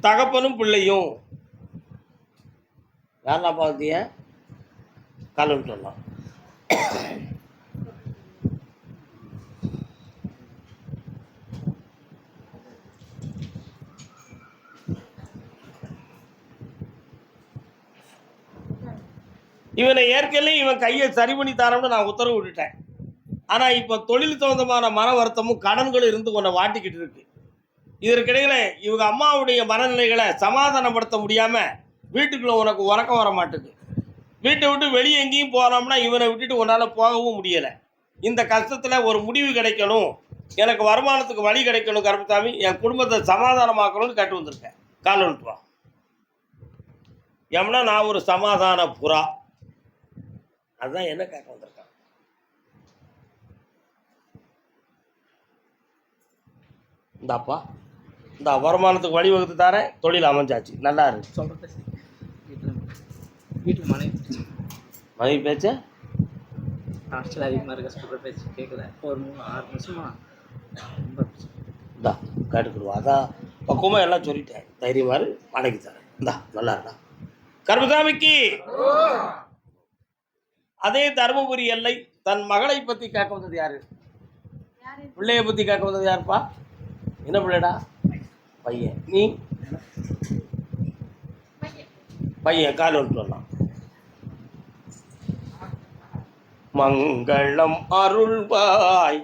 தகப்பனும் பிள்ளையும் யாரெல்லாம் பார்த்திய காலம் சொல்லலாம். இவனை ஏற்கனவே இவன் கையை சரி பண்ணி தரோம்னு நான் உத்தரவு விட்டுட்டேன். ஆனால் இப்போ தொழில் சம்பந்தமான மன வருத்தமும் கடன்களும் இருந்து கொண்ட வாட்டிக்கிட்டு இருக்கு. இதற்கிடையில இவங்க அம்மாவுடைய மனநிலைகளை சமாதானப்படுத்த முடியாமல் வீட்டுக்குள்ள உனக்கு உறக்கம் வர மாட்டுது. வீட்டை விட்டு வெளியே எங்கேயும் போனோம்னா இவனை விட்டுட்டு உன்னால் போகவும் முடியலை. இந்த கஷ்டத்தில் ஒரு முடிவு கிடைக்கணும், எனக்கு வருமானத்துக்கு வழி கிடைக்கணும் கருப்பசாமி, என் குடும்பத்தை சமாதானமாக்கணும்னு கேட்டு வந்திருக்கேன். கால் வந்துட்டு வா. ஏம்னா நான் ஒரு சமாதான புறா, அதுதான் என்ன கேட்க வந்திருக்கான். இந்தாப்பா, இந்த வருமானத்துக்கு வழிவகுத்து தரேன், தொழில் அமைஞ்சாச்சு, நல்லா இருக்கு. சொல்கிறேன் வீட்டில் மனைவி பேச்ச ஹாஸ்டல் அதிகமாக இருக்க சொல்கிற பேச்சு கேட்கல. ஒரு 3-6 நிமிஷமா ரொம்ப இந்தா கேட்டுக்கிடுவா. அதான் பக்குவமாக எல்லாம் சொல்லிட்டேன். தைரியமாரு வாடகைக்கு தரேன். இந்தா நல்லா இருக்கா கருப்பசாமிக்கு. அதே தருமபுரி எல்லை தன் மகளை பற்றி கேட்க வந்தது யாரு? பிள்ளைய பற்றி கேட்க வந்தது யாருப்பா? என்ன பிள்ளைடா? பையன். நீ பையன். கால் வந்துட்டு வரலாம். மங்களம் அருள்வாய்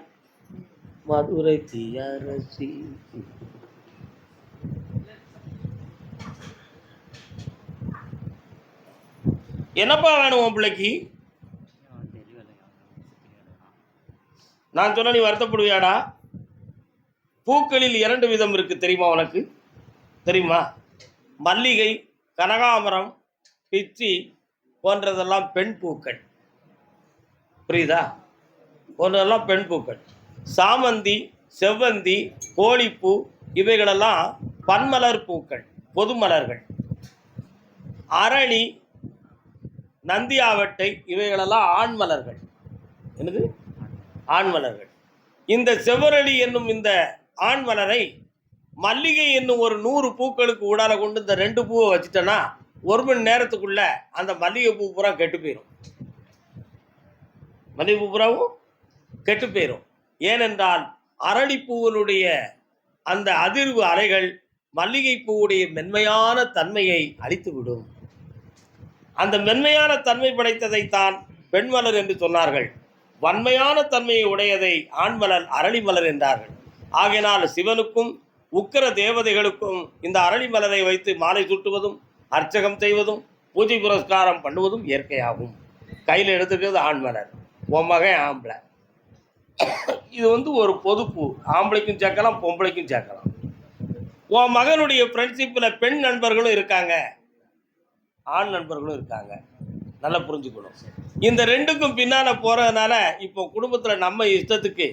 மதுரை தீயரசி. என்னப்பா வேணும் உன் பிள்ளைக்கு? நான் சொன்ன நீ வருத்தப்படுவியாடா? பூக்களில் 2 விதம் இருக்கு, தெரியுமா உனக்கு? தெரியுமா? மல்லிகை, கனகாமரம், பிச்சி போன்றதெல்லாம் பெண் பூக்கள். புரியுதா? போன்றதெல்லாம் பெண் பூக்கள். சாமந்தி, செவ்வந்தி, கோழிப்பூ இவைகளெல்லாம் பன்மலர் பூக்கள், பொது மலர்கள். அரளி, நந்தியாவட்டை இவைகளெல்லாம் ஆண் மலர்கள். என்னது? ஆண் மலர்கள். இந்த செவ்வரளி என்னும் இந்த ஆண் மலரை மல்லிகை என்னும் ஒரு 100 பூக்களுக்கு ஊடால கொண்டு இந்த 2 பூவை வச்சுட்டோன்னா 1 மணி நேரத்துக்குள்ள அந்த மல்லிகை பூ பூரா கெட்டு போயிடும். மல்லிகை பூ பூராவும் கெட்டு போயிடும். ஏனென்றால் அரளிப்பூவினுடைய அந்த அதிர்வு அலைகள் மல்லிகை பூவுடைய மென்மையான தன்மையை அழித்துவிடும். அந்த மென்மையான தன்மை படைத்ததைத்தான் பெண்மலர் என்று சொன்னார்கள். வன்மையான தன்மையை உடையதை ஆண்மலர் அரளி மலர் என்றார்கள். ஆகையினால் சிவனுக்கும் உக்கிர தேவதைகளுக்கும் இந்த அரளி மலரை வைத்து மாலை சுட்டுவதும் அர்ச்சகம் செய்வதும் பூஜை புரஸ்காரம் பண்ணுவதும் இயற்கையாகும். கையில் எடுத்துக்கிறது ஆண்மலர். உன் மகன் ஆம்பளை. இது ஒரு பொதுப்பூ. ஆம்பளைக்கும் சேர்க்கலாம், பொம்பளைக்கும் சேர்க்கலாம். உன் மகனுடைய ஃப்ரெண்ட்ஷிப்பில் பெண் நண்பர்களும் இருக்காங்க, ஆண் நண்பர்களும் இருக்காங்க. நல்லா புரிஞ்சுக்கணும். இந்த 2க்கும் பின்னால் போகிறதுனால இப்போ குடும்பத்தில் நம்ம இஷ்டத்துக்கு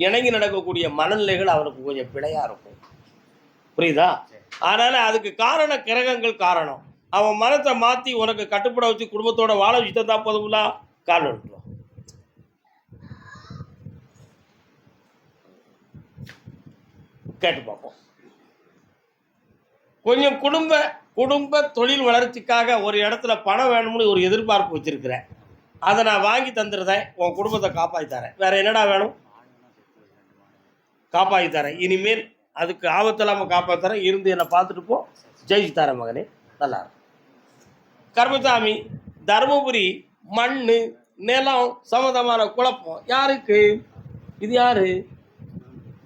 இணங்கி நடக்கக்கூடிய மனநிலைகள் அவனுக்கு கொஞ்சம் பிழையாக இருக்கும். புரியுதா? அதனால் அதுக்கு காரண கிரகங்கள் காரணம். அவன் மனத்தை மாற்றி உனக்கு கட்டுப்பட வச்சு குடும்பத்தோட வாழ வச்சுட்டு தான் போதும்ல. கால் விட்டுருவான். கேட்டு பார்ப்போம். கொஞ்சம் குடும்ப தொழில் வளர்ச்சிக்காக ஒரு இடத்துல பணம் வேணும்னு ஒரு எதிர்பார்ப்பு வச்சிருக்கிறேன். அதை நான் வாங்கி தந்துடுறேன். உன் குடும்பத்தை காப்பாற்றி தரேன். வேற என்னடா வேணும்? காப்பாற்றி தரேன். இனிமேல் அதுக்கு ஆபத்து இல்லாமல் காப்பாற்றி தரேன். இருந்து என்னை பார்த்துட்டு போ. ஜெயிச்சு தரேன் மகனே. நல்லா இருக்கும். கருப்பசாமி, தருமபுரி மண் நிலம் சம்மந்தமான குழப்பம் யாருக்கு? இது யாரு?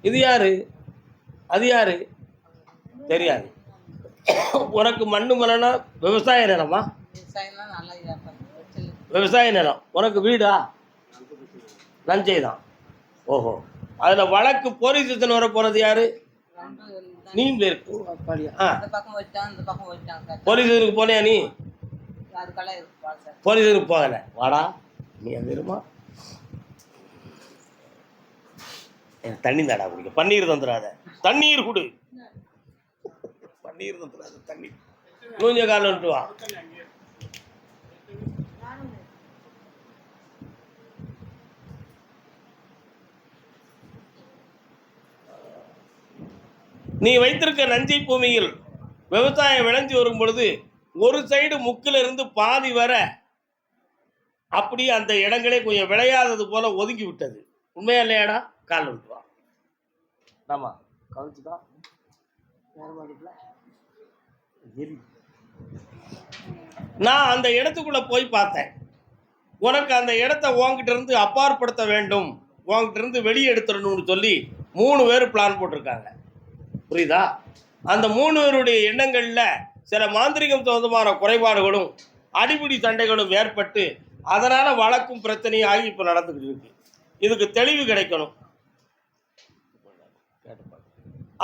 இது யாரு? அது யாரு? தெரியாது. உனக்கு மண்ணு மலைனா விவசாய நிலமா? விவசாய நிலம். உனக்கு வீடா? லஞ்சை தான். ஓஹோ. அதில் வழக்கு போலீஸ் ஸ்டேஷன் வர போகிறது யாரு? நீ போலீஸ் ஸ்டேஷனுக்கு போனியா? நீ போலீஸ் ஸ்டேஷனுக்கு போகலை. வாடா நீ அங்கே இருமா. தண்ணி தாடா குடிக்க. பன்னீர் தந்துடாத. தண்ணீர் குடு. பன்னீர் தந்துடாத. தண்ணீர் நூஞ்ச காலம் வந்துட்டு வா. நீ வைத்திருக்க நஞ்சை பூமியில் விவசாயம் விளைஞ்சு வரும் பொழுது ஒரு சைடு முக்கில் இருந்து பாதி வர அப்படியே அந்த இடங்களே கொஞ்சம் விளையாதது போல ஒதுங்கி விட்டது. உண்மையா இல்லையாடா? கால் விட்டுவா. ஆமா, கவனிச்சுதான் நான் அந்த இடத்துக்குள்ள போய் பார்த்தேன். உனக்கு அந்த இடத்த உன்கிட்ட இருந்து அப்பாற்படுத்த வேண்டும், உன்கிட்ட இருந்து வெளியே எடுத்துடணும்னு சொல்லி 3 பேர் பிளான் போட்டிருக்காங்க. புரியுதா? அந்த 3 பேருடைய எண்ணங்கள்ல சில மாந்திரிகம் சம்பந்தமான குறைபாடுகளும் அடிபிடி சண்டைகளும் ஏற்பட்டு அதனால வழக்கும் பிரச்சனையும் ஆகி இப்ப நடந்துகிட்டு இருக்கு. இதுக்கு தெளிவு கிடைக்கணும்.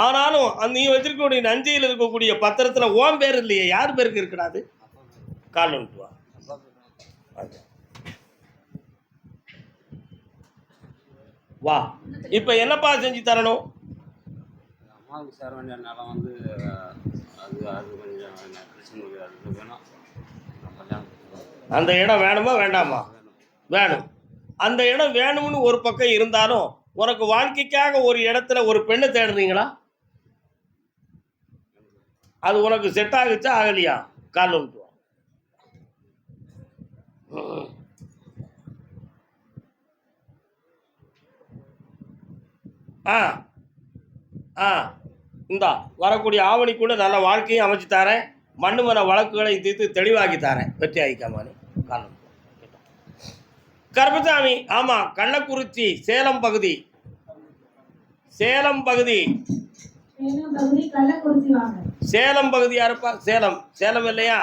ஆனாலும் அந்த நீ வச்சிருக்கக்கூடிய நஞ்சையில் இருக்கக்கூடிய பத்திரத்துல ஓம் பேர் இல்லையே, யார் பேருக்கு இருக்கடாது? கால் வந்துட்டு வா. வா, இப்ப என்னப்பா செஞ்சு தரணும்? அம்மாவுக்கு சேர வேண்டிய நிலம் வந்து அது அது கொஞ்சம் பிரச்சனை அது வேணும். அந்த இடம் வேணுமா வேண்டாமா? வேணும். அந்த இடம் வேணும்னு ஒரு பக்கம் இருந்தாலும் உனக்கு வாழ்க்கைக்காக ஒரு இடத்துல ஒரு பெண்ணை தேடுறீங்களா? அது உனக்கு செட் ஆகுச்சா ஆகலையா? கால் வந்துட்டு ஆ ஆ இந்தா வரக்கூடிய ஆவணி கூட நல்ல வாழ்க்கையும் அமைச்சு தரேன், மண்ணு மன வழக்குகளை தீர்த்து தெளிவாக்கி தரேன். வெற்றி ஆகிக்காமானே கால் கருப்பசாமி. ஆமா, கள்ளக்குறிச்சி சேலம் பகுதி. சேலம் பகுதி சேலம் பகுதி யாருப்பா? சேலம் சேலம் இல்லையா?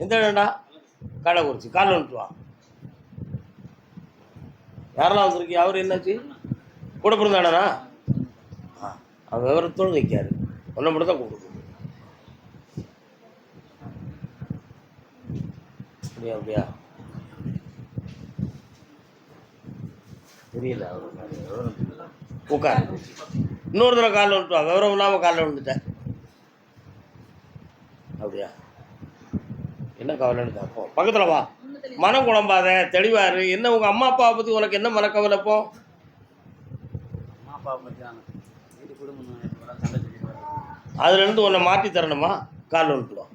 எந்த இடம்டா? கள்ளக்குறிச்சி. கால் வந்துட்டு வா. யாரெல்லாம் வந்திருக்கீங்க? அவர் என்னாச்சு? கூட பிறந்தானா? அவன் விவரத்தோடு நிற்காரு. ஒன்றை மட்டும் தான் கூப்பிடுது. அப்படியா? அப்படியா தெரியல. உட்கார். இன்னொரு தடவை காலில் வந்துட்டு வா. விவரம் இல்லாமல் காலில் வந்துட்டேன். அப்படியா? என்ன கவலைன்னு கேட்போம். பக்கத்தில் வா. மனம் குழம்பாத, தெளிவாரு. என்ன உங்கள் அம்மா அப்பாவை பற்றி உனக்கு என்ன மனக்கவலைப்போ? அம்மா அப்பா பற்றி வீட்டு குடும்பம் அதுலேருந்து உன்னை மாற்றி தரணுமா? காலில் வந்துட்டு வா.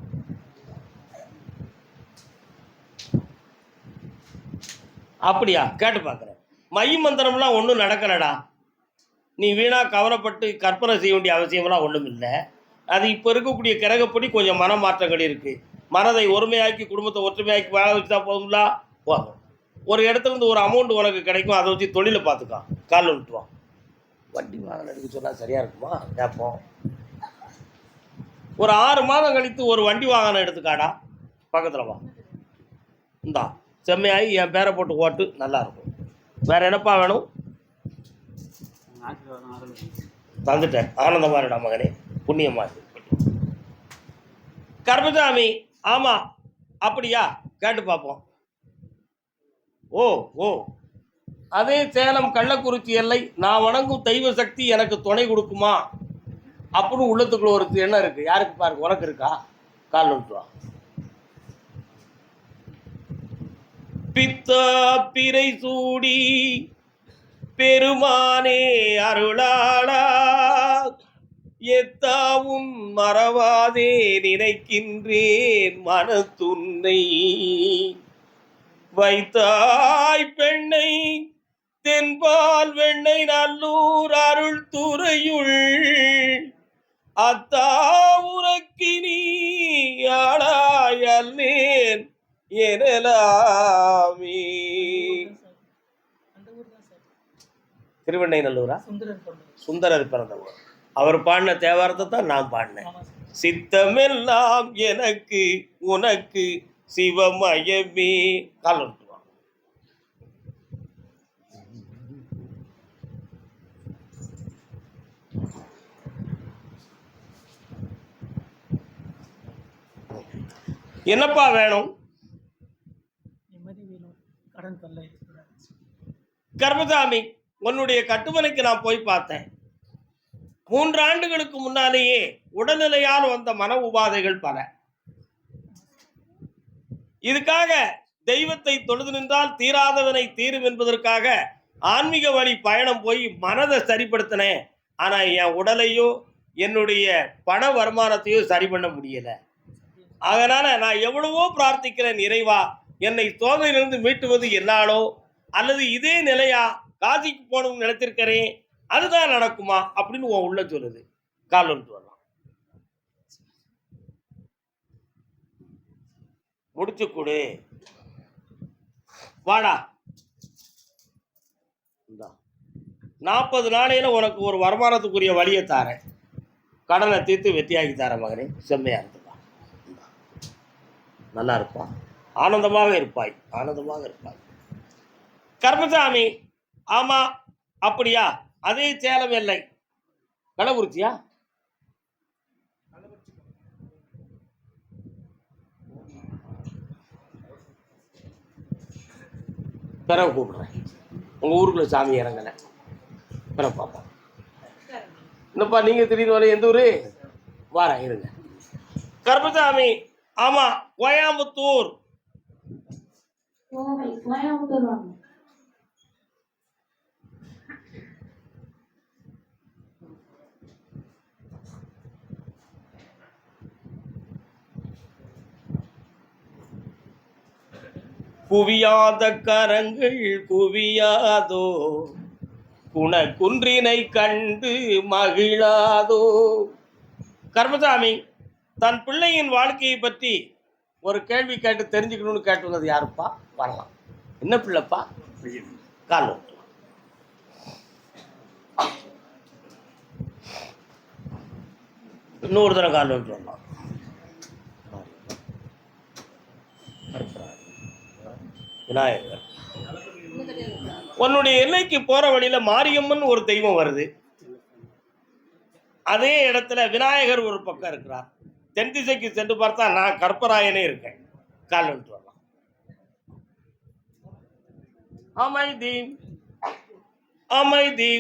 அப்படியா? கேட்டு பார்க்குறேன். மை மந்திரம்லாம் ஒன்றும் நடக்கலடா. நீ வீணாக கவலைப்பட்டு கற்பனை செய்ய வேண்டிய அவசியம்லாம் ஒன்றும் இல்லை. அது இப்போ இருக்கக்கூடிய கிரகப்படி கொஞ்சம் மன மாற்றங்கள் இருக்குது. மனதை ஒருமையாக்கி குடும்பத்தை ஒற்றுமையாக்கி வாழ வச்சுட்டா போதும்ல. போகும். ஒரு இடத்துலேருந்து ஒரு அமௌண்ட் உனக்கு கிடைக்கும், அதை வச்சு தொழிலை பார்த்துக்கா. காலில் விட்டுருவான். வண்டி வாகனம் எடுக்க சொன்னால் சரியாக இருக்குமா? கேட்போம். ஒரு 6 மாதம் கழித்து ஒரு வண்டி வாகனம் எடுத்துக்காடா. பக்கத்தில் வா. இந்தா செம்மையாகி என் பேரை போட்டு ஓட்டு, நல்லாயிருக்கும். வேறு என்னப்பா வேணும்? தந்துட்டேன். ஆனந்தமாக இருடா மகனே, புண்ணியமாக. கருப்பசாமி. ஆமாம், அப்படியா? கேட்டு பார்ப்போம். ஓ ஓ அதே சேலம் கள்ளக்குறிச்சி எல்லை. நான் வணங்கும் தெய்வ சக்தி எனக்கு துணை கொடுக்குமா அப்படின்னு உள்ளத்துக்குள்ள ஒரு எண்ணம் இருக்கு. யாருக்கு பாருங்க? உனக்கு இருக்கா? கால் வந்துட்டு வா. பித்தா பிறை சூடி பெருமானே அருளாளா, எத்தாவும் மறவாதே நினைக்கின்றேன் மனத்துன்னை, வைத்தாய் பெண்ணை தென்பால் வெண்ணை நல்லூர் அருள் துறையுள், அத்தா உனக்கினி ஆளாய் அல்லேன் எனலாமே. திருவெண்ணை நல்லூரா? சுந்தரர் பிறந்த ஊர். அவர் பாடின தேவாரத்தை தான் நான் பாடினேன். சித்தமெல்லாம் எனக்கு உனக்கு சிவமயமே. கால் வந்துட்டு வா. என்னப்பா வேணும்? கர்மசாமி, உன்னுடைய கட்டுமனைக்கு நான் போய் பார்த்தேன். 3 ஆண்டுகளுக்கு முன்னாலேயே உடல்நிலையால் வந்த மன உபாதைகள் பல. இதுக்காக தெய்வத்தை தொழுது நின்றால் தீராதவனை தீரும் என்பதற்காக ஆன்மீக வழி பயணம் போய் மனதை சரிப்படுத்தினேன். ஆனா என் உடலையோ என்னுடைய பண வருமானத்தையும் சரி பண்ண முடியல. அதனால நான் எவ்வளவோ பிரார்த்திக்கிறேன், இறைவா என்னை சோதனையிலிருந்து மீட்டுவது என்னாலோ அல்லது இதே நிலையா காசிக்கு போகணும்னு நினைச்சிருக்கிறேன், அதுதான் நடக்குமா அப்படின்னு உன் உள்ள சொல்லுது. கால் வந்துட்டு வரலாம், முடிச்சு கொடு, வாடா, 40 நாளையில உனக்கு ஒரு வருமானத்துக்குரிய வழியை தாரேன், கடனை தீர்த்து வெற்றியாக்கி தரேன் மகனே, செம்மையா இருக்குப்பா, நல்லா இருப்பான், ஆனந்தமாக இருப்பாய், ஆனந்தமாக இருப்பாய். கர்மசாமி, ஆமா அப்படியா, அதே சேலம் எல்லை, கள்ளக்குறிச்சியா? பிறகு கூப்பிடுறேன், உங்க ஊருக்குள்ள சாமி இறங்கல, பிறகு பார்ப்போம். என்னப்பா நீங்க திடீர்னு வர, எந்த ஊரு? வாரேன் இருங்க. கர்மசாமி, ஆமா கோயம்புத்தூர். குவியாத கரங்கள் குவியாதோ, குணக்குன்றினை கண்டு மகிழாதோ. கர்மசாமி தன் பிள்ளையின் வாழ்க்கையை பற்றி ஒரு கேள்வி கேட்டு தெரிஞ்சுக்கணும்னு கேட்டு வந்தது யாருப்பா? வரலாம். என்ன பிள்ளைப்பா? கால் இன்னொரு தடவை கால் வந்துட்டு வரலாம். விநாயகர், உன்னுடைய எல்லைக்கு போற வழியில மாரியம்மன் ஒரு தெய்வம் வருது, அதே இடத்துல விநாயகர் ஒரு பக்கம் இருக்கிறார். தென் திசைக்கு சென்று பார்த்தா நான் கற்பராயனே இருக்கேன். கால் வந்துட்டு வரலாம். அமைதி அமைதி.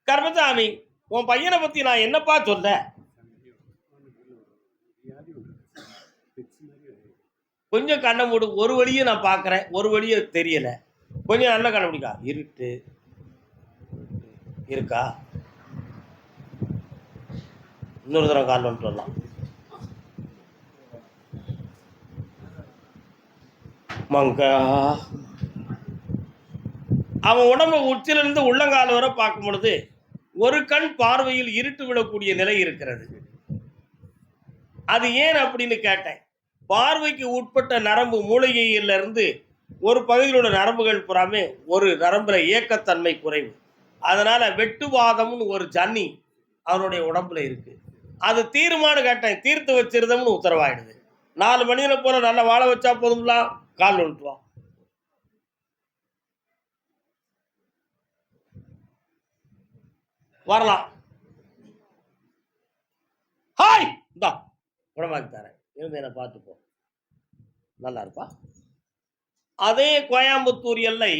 கர்மசாமி, உன் பையனை பத்தி நான் என்னப்பா சொல்ல? கொஞ்சம் கண்ணை மூடு, ஒரு வழியை நான் பார்க்குறேன், ஒரு வழியை தெரியல, கொஞ்சம் நல்ல கண்டுபிடிக்கா. இருட்டு இருக்கா? இன்னொரு தடவை கால் வந்துட்டு வரலாம். மங்கா, அவன் உடம்பு உச்சிலிருந்து உள்ளங்கால் வரை பார்க்கும் பொழுது ஒரு கண் பார்வையில் இருட்டு விடக்கூடிய நிலை இருக்கிறது. அது ஏன் அப்படின்னு கேட்டேன். பார்வைக்கு உட்பட்ட நரம்பு மூளையிலிருந்து ஒரு பகுதியில் உள்ள நரம்புகள் புறாமே ஒரு நரம்புல இயக்கத்தன்மை குறைவு. அதனால வெட்டுவாதம்னு ஒரு ஜன்னி அவனுடைய உடம்புல இருக்கு. அது தீர்மானம் கேட்டேன், தீர்த்து வச்சிருந்தோம்னு உத்தரவாயிடுது. 4 மணியில போல நல்லா வாழ வச்சா போதும்லாம். கால் விட்டுருவான். வரலாம். ஹாய், இந்தா குணமாக்கி தரேன், இருந்து என்னை பார்த்துப்போ, நல்லா இருப்பா. அதே கோயம்புத்தூர் எல்லை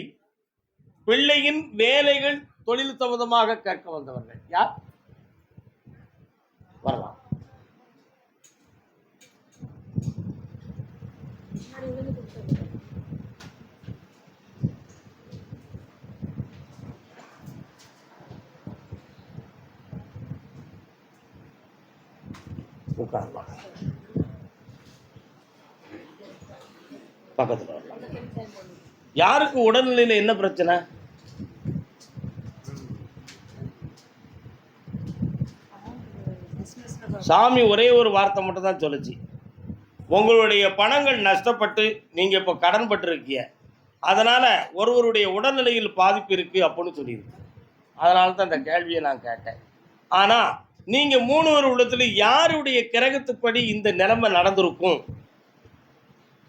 பிள்ளையின் வேலைகள் தொழில் சம்பந்தமாக கேட்க வந்தவர்கள் யார்? வரலாம். உட்காரலாம், பக்கத்தில் வரலாம். யாருக்கு உடல்நிலையில என்ன பிரச்சனை? சாமி ஒரே ஒரு வார்த்தை மட்டும் தான் சொல்லுச்சு, உங்களுடைய பணங்கள் நஷ்டப்பட்டு நீங்க இப்ப கடன் பட்டு இருக்கீங்க, அதனால ஒருவருடைய உடல்நிலையில் பாதிப்பு இருக்கு அப்படின்னு சொல்லியிருக்கு. அதனால தான் இந்த கேள்வியை நான் கேட்டேன். ஆனா நீங்க 3 பேர் உள்ளத்துல யாருடைய கிரகத்துப்படி இந்த நிலைமை நடந்திருக்கும்,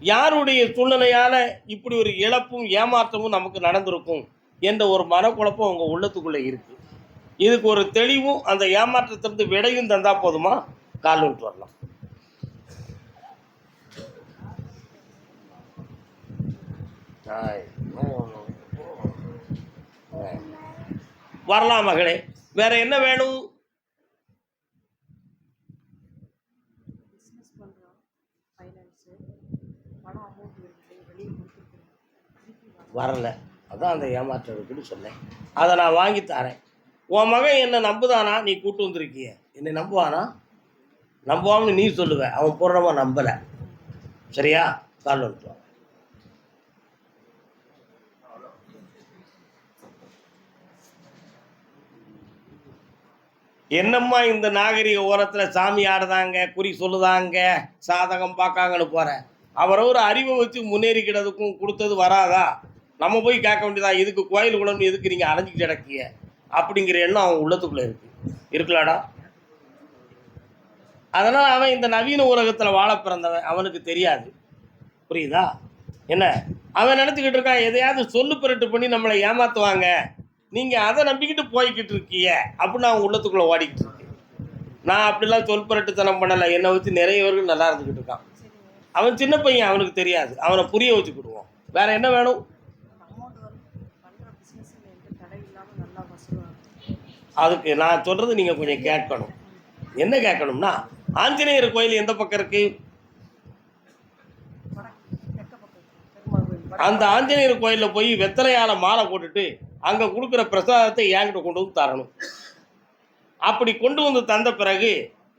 யாருடைய சூழ்நிலையால இப்படி ஒரு இழப்பும் ஏமாற்றமும் நமக்கு நடந்திருக்கும் என்ற ஒரு மனக்குழப்பம் உங்க உள்ளத்துக்குள்ள இருக்கு. இதுக்கு ஒரு தெளிவும் அந்த ஏமாற்றத்திலிருந்து விடையும் தந்தா போதுமா? கால் விட்டு வரலாம். வரலாம் மகளே, வேற என்ன வேணும்? வரல, அதான் அந்த ஏமாற்றம் இருக்குன்னு சொன்னேன். அதை நான் வாங்கி தரேன். உன் மகன் என்னை நம்புதானா? நீ கூட்டு வந்திருக்கிய, என்னை நம்புவானா? நம்புவான்னு நீ சொல்லுவ, அவன் பூர்ணமாக நம்பலை. சரியா? கால் வந்துட்டு என்னம்மா இந்த நாகரிக ஓரத்தில் சாமி ஆடுதாங்க, குறி சொல்லுதாங்க, சாதகம் பார்க்காங்கன்னு போகிறேன். அவரை ஒரு அறிவை வச்சு முன்னேறிக்கிறதுக்கும் கொடுத்தது வராதா? நம்ம போய் கேட்க வேண்டியதா, இதுக்கு கோயில் குளம்னு எதுக்கு நீங்கள் அலைஞ்சிக்கிட்டு கிடக்கிய அப்படிங்கிற எண்ணம் அவன் உள்ளத்துக்குள்ளே இருக்கலாடா. அதனால் அவன் இந்த நவீன உலகத்தில் வாழ பிறந்தவன், அவனுக்கு தெரியாது. புரியுதா? என்ன அவன் நினச்சிக்கிட்டு இருக்கான், எதையாவது சொல்லு பிரட்டு பண்ணி நம்மளை ஏமாற்றுவாங்க, நீங்கள் அதை நம்பிக்கிட்டு போய்கிட்டு இருக்கிய அப்படின்னு அவன் உள்ளத்துக்குள்ளே ஓடிக்கிட்டு இருக்கு. நான் அப்படிலாம் சொல் பிரட்டுத்தனம் பண்ணலை. என்னை வச்சு நிறையவர்கள் நல்லா இருந்துக்கிட்டு இருக்கான். அவன் சின்ன பையன், அவனுக்கு தெரியாது. அவனை புரிய வச்சுக்கிடுவோம். வேற என்ன வேணும்? அதுக்கு நான் சொல்கிறது நீங்கள் கொஞ்சம் கேட்கணும். என்ன கேட்கணும்னா, ஆஞ்சநேயர் கோயில் எந்த பக்கம் இருக்கு? அந்த ஆஞ்சநேயர் கோயிலில் போய் வெத்தலையால மாலை போட்டுட்டு அங்கே கொடுக்குற பிரசாதத்தை என்கிட்ட கொண்டு வந்து தரணும். அப்படி கொண்டு வந்து தந்த பிறகு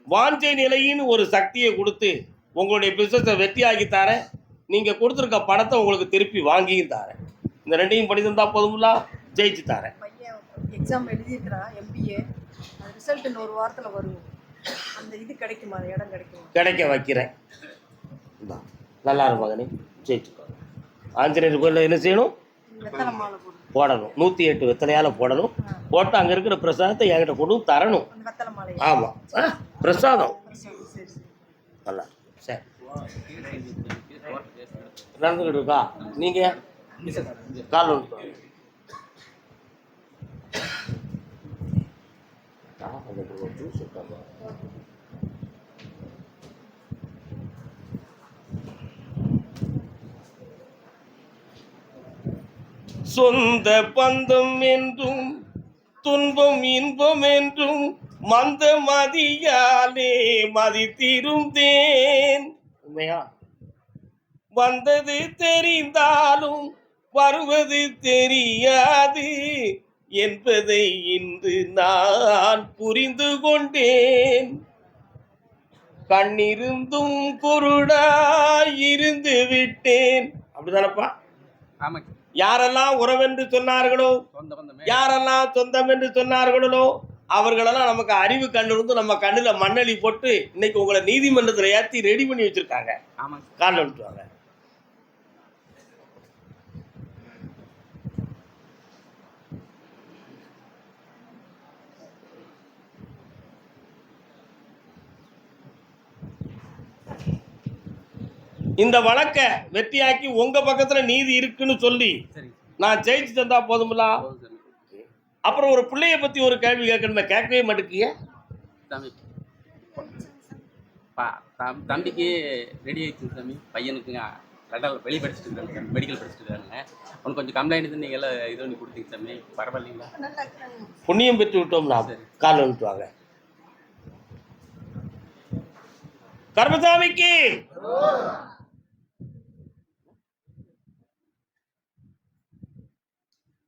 வாஞ்சை நிலையின்னு ஒரு சக்தியை கொடுத்து உங்களுடைய பிஸ்னஸை வெற்றியாகி தரேன். நீங்கள் கொடுத்துருக்க பணத்தை உங்களுக்கு திருப்பி வாங்கியும் தரேன். இந்த ரெண்டையும் பண்ணி தந்தா போதும்ல, ஜெயிச்சு தரேன். எக்ஸாம் எழுதியிருக்கிறான், MBA. அது ரிசல்ட் இன்னும் ஒரு வாரத்தில் வரும். அந்த இது கிடைக்குமா? அந்த இடம் கிடைக்குமா? கிடைக்க வைக்கிறேன். நல்லா இருக்கும் மகனே, ஜெயிச்சுக்கோ. ஆஞ்சநேயர் கோயிலில் என்ன செய்யணும்? வெத்தலை மாலை போடணும். 108 வெத்தலையால் போடணும். போட்டு அங்கே இருக்கிற பிரசாதத்தை என்கிட்ட கொண்டு தரணும். ஆமாம், பிரசாதம் நல்லா. சரி, நடந்துக்கிட்டு இருக்கா? நீங்கள் கால் ஒன்று சொந்த பந்தம் என்றும் துன்பம் இன்பம் என்றும் மந்த மதியாலே மதித்திருந்தேன். உண்மையா? வந்தது தெரிந்தாலும் வருவது தெரியாது என்பதை இன்று நான் புரிந்து கொண்டேன். கண்ணிருந்தும் குருடாய் இருந்து விட்டேன். அப்படிதானப்பா? யாரெல்லாம் உறவென்று சொன்னார்களோ, யாரெல்லாம் சொந்தம் என்று சொன்னார்களோ, அவர்களெல்லாம் நமக்கு அறிவு கண்ணிருந்து நம்ம கண்ணில் மண்ணெளி போட்டு இன்னைக்கு உங்களை நீதிமன்றத்தில் ஏற்றி ரெடி பண்ணி வச்சிருக்காங்க. காலில் விட்டுருவாங்க. இந்த வழக்கை வெற்றியாக்கி உங்க பக்கத்துல நீதி இருக்குன்னு சொல்லி நான் ஜெயிச்சு தந்தா போதும்ல. அப்புறம் ஒரு பிள்ளைய பத்தி ஒரு கேள்வி கேட்கணுமே, கேட்கவே மாட்டேங்கிய. தம்பிக்கு ரெடி ஆயிடுச்சு சாமி. பையனுக்குங்க வெளி படிச்சுட்டு இருக்காங்க, மெடிக்கல் படிச்சுட்டு இருக்காங்க. அவனுக்கு கொஞ்சம் கம்ப்ளைண்ட் நீங்க எல்லாம் இது பண்ணி கொடுத்தீங்க சாமி. பரவாயில்லைங்களா? புண்ணியம் பெற்று விட்டோம்னா கால் வந்துட்டுவாங்க. கர்மசாமிக்கு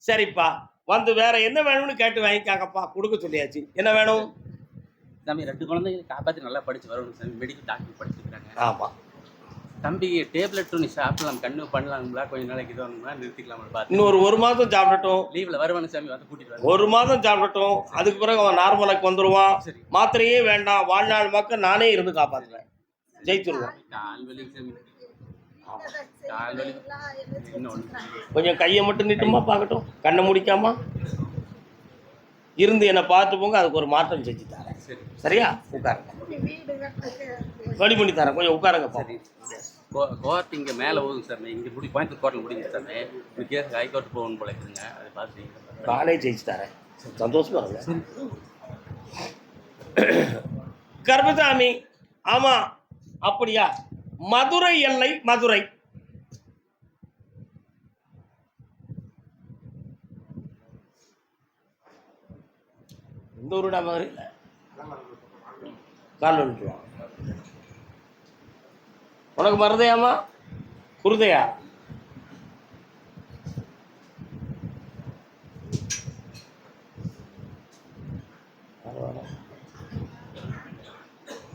சரிப்பா, வந்து வேற என்ன வேணும்னு கேட்டு வாங்கிக்காங்கப்பா. கொடுக்க சொல்லியாச்சு. என்ன வேணும் சாமி? 2 குழந்தைங்க காப்பாற்றி நல்லா படிச்சு வரணும் சாமி. மெடிக்கல் டாக்டர் படிச்சுருக்காங்க. ஆமா. தம்பிக்கு டேப்லெட் நீ சாப்பிடலாம், கண்ணு பண்ணலாங்களா? கொஞ்சம் நாளைக்கு இது வரணுமா, நிறுத்திக்கலாமா பார்த்து. இன்னும் 1 மாதம் சாப்பிடட்டும். லீவில் வருவானு சாமி, வந்து கூட்டிட்டு 1 மாதம் சாப்பிடட்டும். அதுக்கு பிறகு அவன் நார்மலுக்கு வந்துடுவான். மாத்திரையே வேண்டாம், வாழ்நாள் மக்கள் நானே இருந்து காப்பாற்றுவேன். ஜெயிச்சுருவான். கொஞ்சம் கையை மட்டும் நீட்டுமா பார்க்கட்டும், கண்ணை முடிக்காம இருந்து என்னை பார்த்து போங்க. அதுக்கு ஒரு மாற்றம் செஞ்சு தரேன். சரியா? உட்காருங்க, வழி பண்ணி தரேன். கொஞ்சம் உட்காருங்க. கோர்ட் இங்கே மேலே போகுது சார். இங்கே முடி கோயம்புத்தூர் கோர்ட்டில் முடிஞ்சு சார். இந்த கேஸ் ஹைகோர்ட் போகணும் போல இருக்குதுங்க. அதை பார்த்து நானே ஜெயிச்சு தரேன். சந்தோஷமா இருங்க. கர்மசாமி, ஆமா அப்படியா? மதுரை எல்லை, மதுரை. இந்த ஊருடா மதுரை. கால் வந்துட்டுவான். உனக்கு மருதையாமா? குருதையா?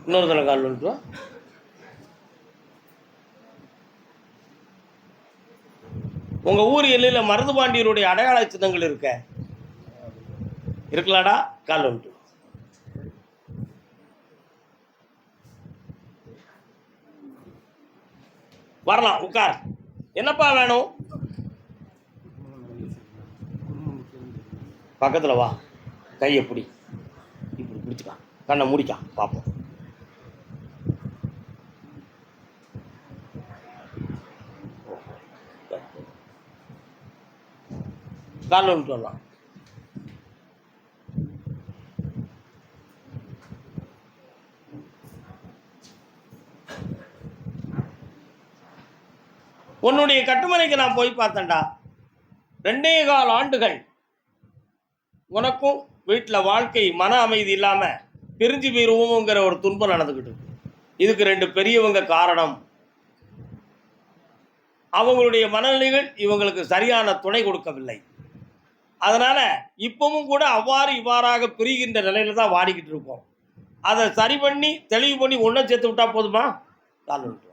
இன்னொரு தடவை கால் வந்துட்டு வா. உங்க ஊர் எல்லையில் மருதுபாண்டியருடைய அடையாள சின்னங்கள் இருக்கலாடா? கால் வந்துட்டு வரலாம், உட்கார். என்னப்பா வேணும்? பக்கத்துல வா, கையை பிடி, இப்படி பிடிச்சிக்கா, கண்ணை முடிக்கா, பார்ப்போம். காலில் வந்துட்டு வரலாம். உன்னுடைய கட்டுமனைக்கு நான் போய் பார்த்தேன்டா. 2.25 ஆண்டுகள் உனக்கும் வீட்டில் வாழ்க்கை மன அமைதி இல்லாமல் பிரிஞ்சு போயிருவோங்கிற ஒரு துன்பம் நடந்துக்கிட்டு இருக்கு. இதுக்கு 2 பெரியவங்க காரணம். அவங்களுடைய மனநிலைகள் இவங்களுக்கு சரியான துணை கொடுக்கவில்லை. அதனால இப்பவும் கூட இவ்வாறாக பிரிகின்ற நிலையில தான் வாடிக்கிட்டு இருக்கோம். அதை சரி பண்ணி தெளிவு பண்ணி ஒன்றை சேர்த்து விட்டா போதுமா? கால் விட்டு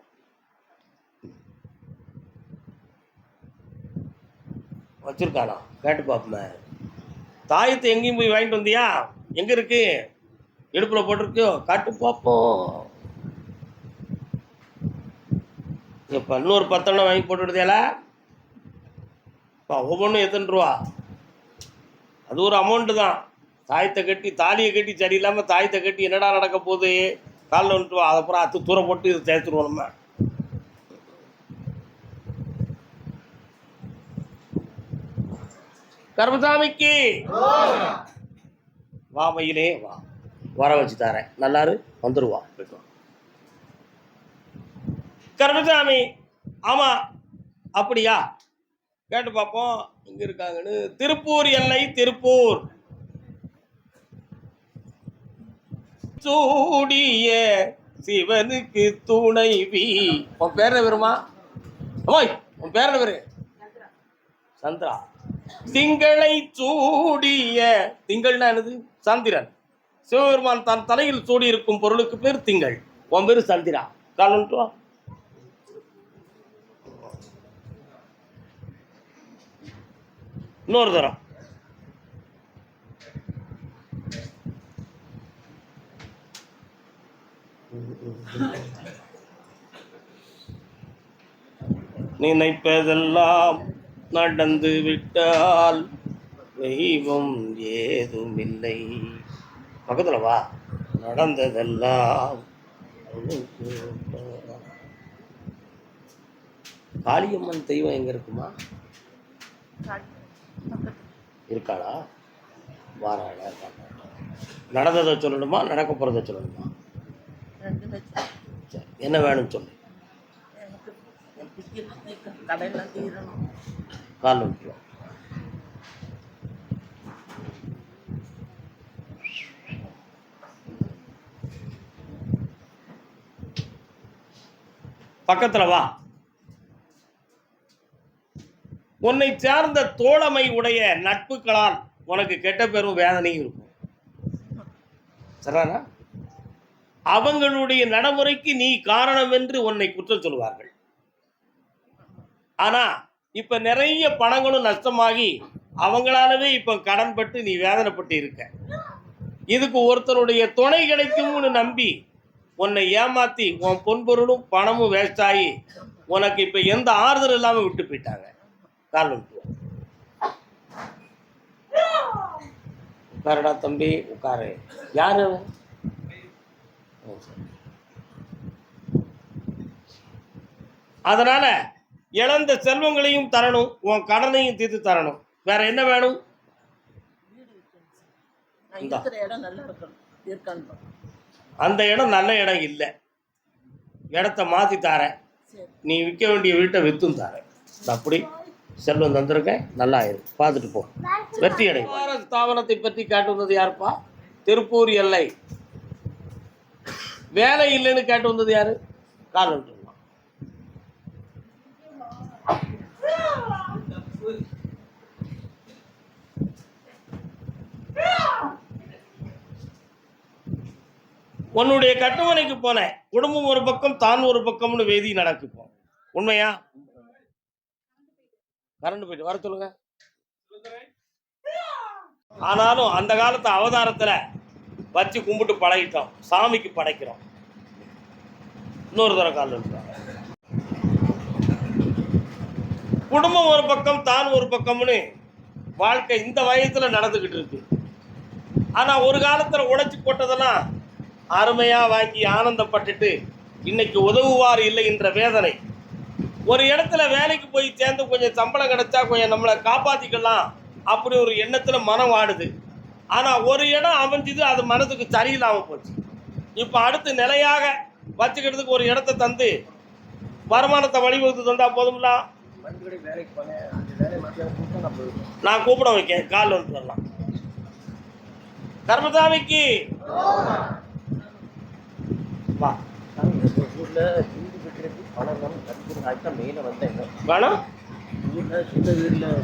வச்சிருக்கானா கேட்டு பார்ப்போமே. தாயத்தை எங்கேயும் போய் வாங்கிட்டு வந்தியா? எங்க இருக்கு? இடுப்புல போட்டிருக்கோ? காட்டு பார்ப்போம். இப்போ இன்னொரு 10 வாங்கி போட்டுடுதியால? ஒவ்வொன்றும் எத்தனை ரூபா? அது ஒரு அமௌண்ட்டு தான். தாயத்தை கட்டி தாலியை கட்டி சரியில்லாமல் தாயத்தை கட்டி என்னடா நடக்க போகுது? காலில் வந்துட்டு வா. அதை அப்புறம் அத்து தூரம் போட்டு இது தேய்ச்சிருவோம் நம்ம. கர்மசாமிக்கு வா, மயிலே வா, வர வச்சு தரேன். நல்லாரு வந்துருவா. கர்மசாமி, ஆமா அப்படியா? கேட்டு பார்ப்போம் எங்க இருக்காங்கன்னு. திருப்பூர் எல்லை, திருப்பூர். சூடிய சிவனுக்கு துணைவி. உன் பேர் என்ன வருமா? ஓய், உன் பேர் என்ன பேரு? சந்திரா. திங்களை சூடிய, திங்கள்னா என்னது? சந்திரன். சிவபெருமான் தன் தலையில் சூடி இருக்கும் பொருளுக்கு பேர் திங்கள். உன் பேரு சந்திரா. காலன்ட்டு வா. இன்னொரு தரம். நினைப்பதெல்லாம் நடந்து விட்டால் தெய்வம் ஏதுமில்லை. பக்கத்துல வா. நடந்ததெல்லாம் காளியம்மன் தெய்வம் எங்க இருக்குமா? இருக்காளா? வாராளா? நடந்ததை சொல்லணுமா, நடக்க போறதை சொல்லணுமா? என்ன வேணும் சொல்லு. கால் விட்டுருவோம். பக்கத்துல வா. உன்னை சார்ந்த தோழமை உடைய நட்புகளால் உனக்கு கெட்ட பேரும் வேதனையும் இருக்கும். சரிதானா? அவங்களுடைய நடைமுறைக்கு நீ காரணம் என்று உன்னை குற்றம் சொல்வார்கள். ஆனா இப்ப நிறைய பணங்களும் நஷ்டமாகி அவங்களாலவே இப்ப கடன்பட்டு நீ வேதனைப்பட்டு இருக்க. இதுக்கு ஒருத்தருடைய துணை கிடைக்கும்னு நம்பி உன்னை ஏமாத்தி உன் பொன்பொருளும் பணமும் வேஸ்ட் ஆகி உனக்கு இப்ப எந்த ஆறுதல் இல்லாம விட்டு போயிட்டாங்க. காரணம் உட்காரடா தம்பி, உட்காரு. யாரு? அதனால இழந்த செல்வங்களையும் தரணும், உன் கடனையும் தீர்த்து தரணும். வேற என்ன வேணும்? அந்த இடம் நல்ல இடம் இல்லை. இடத்த மாத்தி தாரேன். நீ விற்க வேண்டிய வீட்டை வித்தும் தாரேன். அப்படி செல்வம் தந்திருக்கேன். நல்லா இருக்கு, பார்த்துட்டு போ. வெற்றி அடை. ஸ்தாபனத்தை பற்றி கேட்டு வந்தது யாருப்பா? திருப்பூர் எல்லை. வேலை இல்லைன்னு கேட்டு வந்தது யாரு? காரணம் உன்னுடைய கட்டுமனைக்கு போனேன், குடும்பம் ஒரு பக்கம் தான் ஒரு பக்கம்னு வேதி நடக்குப்போம். உண்மையா? கரண்ட் போயிட்டு வர சொல்லுங்க. ஆனாலும் அந்த காலத்து அவதாரத்துல வச்சு கும்பிட்டு பழகிட்டோம், சாமிக்கு படைக்கிறோம். இன்னொரு தர காலம் குடும்பம் ஒரு பக்கம் தான் ஒரு பக்கம்னு வாழ்க்கை இந்த வயசுல நடந்துகிட்டு இருக்கு. ஆனா ஒரு காலத்துல உழைச்சி போட்டதெல்லாம் அருமையா வாங்கி ஆனந்தப்பட்டுட்டு இன்னைக்கு உதவுவார் இல்லை என்ற வேதனை. ஒரு இடத்துல வேலைக்கு போய் சேர்ந்து கொஞ்சம் சம்பளம் கிடைச்சா கொஞ்சம் நம்மளை காப்பாத்திக்கலாம் அப்படி ஒரு எண்ணத்துல மனம் வாடுது. ஆனா ஒரு இடம் அமைஞ்சது, அது மனதுக்கு சரியில்லாம போச்சு. இப்ப அடுத்து நிலையாக வச்சுக்கிறதுக்கு ஒரு இடத்த தந்து வருமானத்தை வழிவகுத்து தந்தா போதும்ல. நான் கூப்பிட வைக்கேன், கால் வந்து வரலாம். கர்மசாமிக்கு வா. ஊர்ல வீடு கட்டுறதுக்கு பணம் மேல வந்தேன். வேணும் ஊர்ல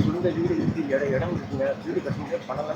சொந்த வீடு இருக்கு, இடம் இருக்குங்க, வீடு கட்டுங்க, பணம்